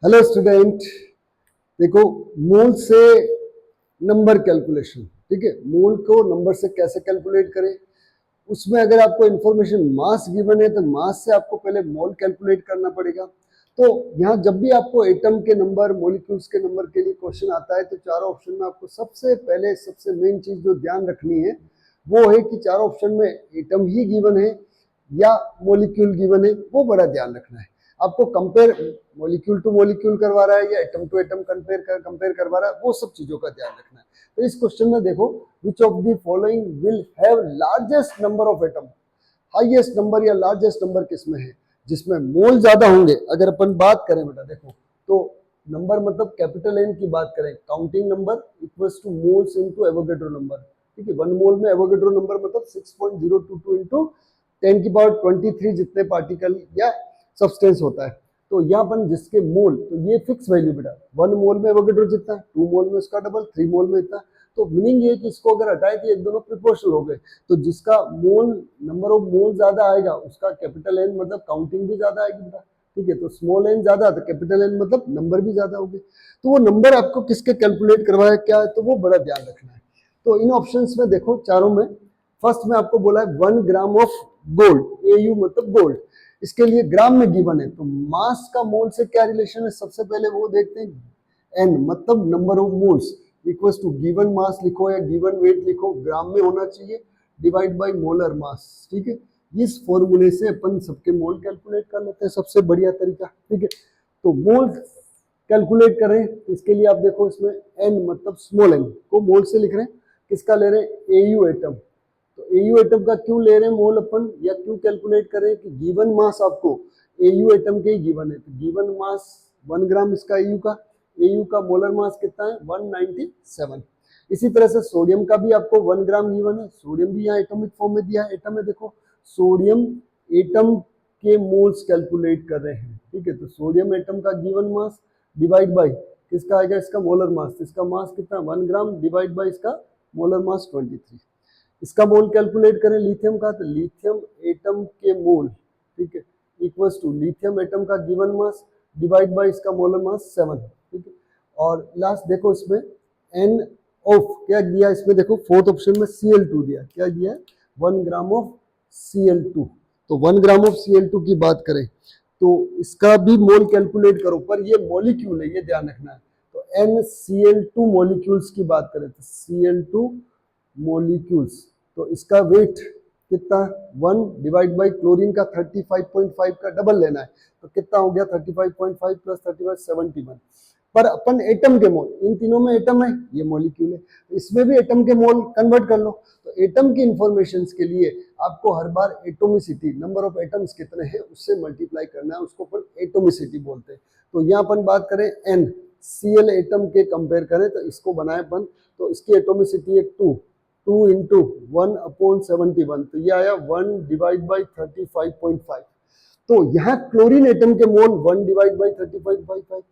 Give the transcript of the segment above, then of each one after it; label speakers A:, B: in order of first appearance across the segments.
A: Hello student, देखो मोल से number calculation, ठीक है। मोल को नंबर से कैसे कैलकुलेट करें, उसमें अगर आपको इंफॉर्मेशन मास गिवन है तो मास से आपको पहले मोल कैलकुलेट करना पड़ेगा। तो यहाँ जब भी आपको एटम के नंबर, मॉलिक्यूल्स के नंबर के लिए क्वेश्चन आता है तो चारों ऑप्शन में आपको सबसे पहले सबसे मेन चीज जो ध्यान रखनी है वो है कि चारों ऑप्शन में एटम ही गिवन है या मॉलिक्यूल गिवन है, वो बड़ा ध्यान रखना है। आपको कंपेयर मॉलिक्यूल टू मॉलिक्यूल करवा रहा है या एटम टू एटम कंपेयर करवा रहा है, वो सब चीजों का ध्यान रखना है। तो इस क्वेश्चन में देखो, which of the following will have largest number of atom, highest number या लार्जेस्ट नंबर किसमें है जिसमें मोल ज्यादा होंगे। अगर अपन बात करें बेटा देखो, तो नंबर मतलब कैपिटल एन की बात करें, counting number equals two moles into Avogadro number, ठीक है। 1 मोल में एवोगैड्रो नंबर मतलब 6.022 इनटू 10 की पावर 23 जितने पार्टिकल या सब्सटेंस होता है। तो यहाँ पर जिसके मोल, तो ये फिक्स वैल्यू बेटा, 1 मोल में एवोगैड्रो जितना, 2 मोल में उसका डबल, 3 मोल में इतना। तो मीनिंग ये कि इसको अगर हटाए तो एक दोनों प्रोपोर्शनल हो गए, तो जिसका मोल नंबर ऑफ मोल ज्यादा आएगा उसका कैपिटल एन मतलब काउंटिंग भी ज्यादा आएगी बेटा, ठीक है। तो स्मॉल एन ज्यादा तो कैपिटल एन मतलब नंबर भी ज्यादा होंगे। तो वो नंबर आपको किसके कैलकुलेट करवाया क्या है, तो वो बड़ा ध्यान रखना है। तो इन ऑप्शंस में देखो चारों में, फर्स्ट में आपको बोला है 1 ग्राम ऑफ गोल्ड, AU मतलब गोल्ड, इसके लिए ग्राम में गिवन है। तो मास का मोल से क्या रिलेशन है, सबसे पहले वो देखते हैं। एन मतलब number of moles equals to given mass लिखो या गिवन वेट लिखो, ग्राम में होना चाहिए, डिवाइड बाय मोलर मास, ठीक है। इस फॉर्मूले से अपन सबके मोल कैलकुलेट कर लेते हैं, सबसे बढ़िया तरीका, ठीक है। तो मोल कैलकुलेट करें इसके लिए आप देखो, इसमें एन मतलब स्मॉल एन को मोल से लिख रहे हैं, किसका ले रहे हैं, AU एटम। तो AU एटम का क्यों ले रहे हैं मोल अपन, या क्यों कैलकुलेट करें कि गिवन मास आपको AU एटम के ही गिवन है। तो गिवन मास 1 ग्राम इसका AU का मोलर मास कितना है 197। इसी तरह से सोडियम का भी आपको 1 ग्राम गिवन है, सोडियम भी यहाँ एटॉमिक फॉर्म में दिया है। एटम में देखो सोडियम एटम के मोल्स कैलकुलेट कर रहे हैं, ठीक है। तो सोडियम एटम का गिवन मास डिवाइड बाय किसका आएगा, इसका मोलर मास, इसका मास कितना 1 ग्राम डिवाइड बाय इसका मोलर मास 23। इसका मोल कैलकुलेट करें लिथियम का, तो लिथियम एटम के मोल, ठीक है, इक्वल्स टू लिथियम एटम का गिवन मास डिवाइड बाय इसका मोलर मास 7, ठीक है। और लास्ट देखो इसमें एन ऑफ क्या दिया, इसमें देखो फोर्थ ऑप्शन में Cl2 दिया, क्या दिया 1 ग्राम ऑफ Cl2। तो 1 ग्राम ऑफ Cl2 की बात करें तो इसका भी मोल कैलकुलेट करो, पर ये मॉलिक्यूल है, ये ध्यान रखना है। तो NCl2 मॉलिक्यूल्स की बात करें तो Cl2 मॉलिक्यूल्स, तो इसका वेट कितना 1 डिवाइड बाई क्लोरीन का 35.5 का डबल लेना है, तो कितना हो गया 35.5 प्लस 35 71। पर अपन एटम के मोल, इन तीनों में एटम है, ये मॉलिक्यूल है, इसमें भी एटम के मोल कन्वर्ट कर लो। तो एटम की इंफॉर्मेशन के लिए आपको हर बार एटोमिसिटी, नंबर ऑफ एटम्स कितने हैं उससे मल्टीप्लाई करना है, उसको अपन एटोमिसिटी बोलते हैं। तो यहाँ अपन बात करें एन Cl एटम के कंपेयर करें तो इसको बनाए अपन, तो इसकी एटोमिसिटी है 2 इंटू 1/71, तो ये आया 1 डिवाइड बाई 35.5। तो यहाँ क्लोरीन एटम के मोल 1 डिवाइड बाई 35.5,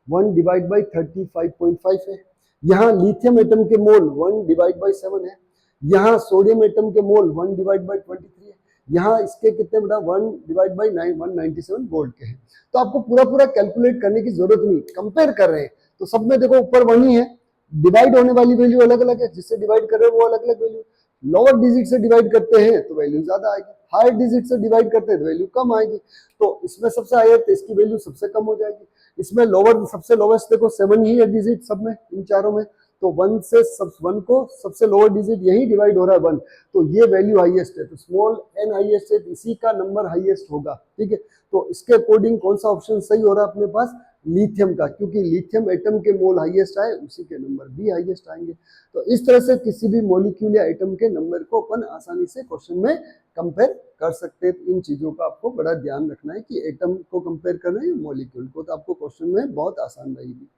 A: 1 डिवाइड बाई 35.5 है। यहाँ लिथियम एटम के मोल 1 डिवाइड बाई 7 है। यहाँ सोडियम एटम के मोल 1 डिवाइड बाई 23 है। यहाँ इसके कितने बेटा 1 डिवाइड बाई 197 गोल्ड के हैं। तो आपको पूरा पूरा कैलकुलेट करने की जरूरत नहीं, कंपेयर कर रहे हैं तो सब में देखो ऊपर वही है, डिवाइड होने वाली वैल्यू अलग अलग है, जिससे डिवाइड कर रहे हैं वो अलग अलग वैल्यू। लोअर डिजिट से डिवाइड करते हैं तो वैल्यू ज्यादा आएगी, हायर डिजिट से डिवाइड करते हैं तो वैल्यू कम आएगी। तो इसमें सबसे हायर तो इसकी वैल्यू सबसे कम हो जाएगी। इसमें लोअर सबसे लोवेस्ट देखो 7 ही है डिजिट सब में, इन चारों में। तो 1 से सब 1 को सबसे लोअर डिजिट यही डिवाइड हो रहा है 1, तो ये वैल्यू हाईएस्ट है। तो स्मॉल एन हाईएस्ट है, इसी का नंबर हाईएस्ट होगा, ठीक है। तो इसके अकॉर्डिंग कौन सा ऑप्शन सही हो रहा है अपने पास, लिथियम का, क्योंकि लिथियम एटम के मोल हाईएस्ट आए उसी के नंबर भी हाईएस्ट आएंगे। तो इस तरह से किसी भी मॉलिक्यूल या एटम के नंबर को अपन आसानी से क्वेश्चन में कंपेयर कर सकते हैं। इन चीजों का आपको बड़ा ध्यान रखना है कि एटम को कंपेयर कर रहे हैं मॉलिक्यूल को, तो आपको क्वेश्चन में बहुत आसान रहेगी।